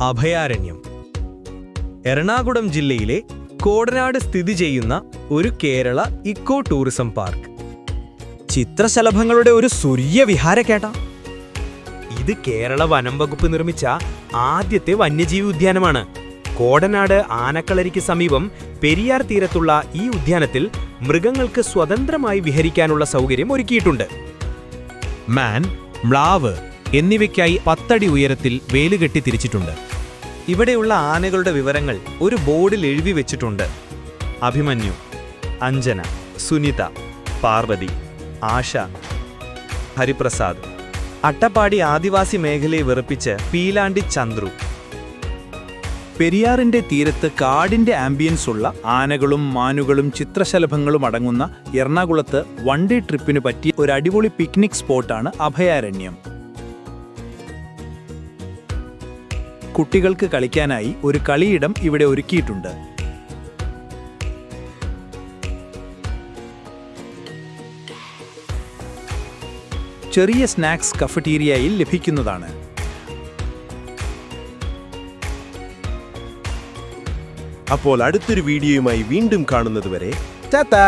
അഭയാരണ്യം. എറണാകുളം ജില്ലയിലെ കോടനാട് സ്ഥിതി ചെയ്യുന്ന ഒരു കേരള ഇക്കോ ടൂറിസം പാർക്ക്. ചിത്രശലഭങ്ങളുടെ ഒരു സൂര്യവിഹാരക്കേട്ട. ഇത് കേരള വനം വകുപ്പ് നിർമ്മിച്ച ആദ്യത്തെ വന്യജീവി ഉദ്യാനമാണ്. കോടനാട് ആനക്കളരിക്ക് സമീപം പെരിയാർ തീരത്തുള്ള ഈ ഉദ്യാനത്തിൽ മൃഗങ്ങൾക്ക് സ്വതന്ത്രമായി വിഹരിക്കാനുള്ള സൗകര്യം ഒരുക്കിയിട്ടുണ്ട്. മാൻ, മ്ലാവ് എന്നിവയ്ക്കായി 10 അടി ഉയരത്തിൽ വേലുകെട്ടി തിരിച്ചിട്ടുണ്ട്. ഇവിടെയുള്ള ആനകളുടെ വിവരങ്ങൾ ഒരു ബോർഡിൽ എഴുതി വെച്ചിട്ടുണ്ട്. അഭിമന്യു, അഞ്ജന, സുനിത, പാർവതി, ആശ, ഹരിപ്രസാദ്. അട്ടപ്പാടി ആദിവാസി മേഖലയെ വിറപ്പിച്ച് പീലാണ്ടി ചന്ദ്രു. പെരിയാറിന്റെ തീരത്ത് കാടിന്റെ ആംബിയൻസ് ഉള്ള ആനകളും മാനുകളും ചിത്രശലഭങ്ങളും അടങ്ങുന്ന എറണാകുളത്ത് വൺ ഡേ ട്രിപ്പിന് പറ്റിയ ഒരു അടിപൊളി പിക്നിക് സ്പോട്ടാണ് അഭയാരണ്യം. കുട്ടികൾക്ക് കളിക്കാനായി ഒരു കളിയിടം ഇവിടെ ഒരുക്കിയിട്ടുണ്ട്. ചെറിയ സ്നാക്സ് കഫറ്റീരിയയിൽ ലഭിക്കുന്നതാണ്. അപ്പോൾ അടുത്തൊരു വീഡിയോയുമായി വീണ്ടും കാണുന്നതുവരെ ടാറ്റാ.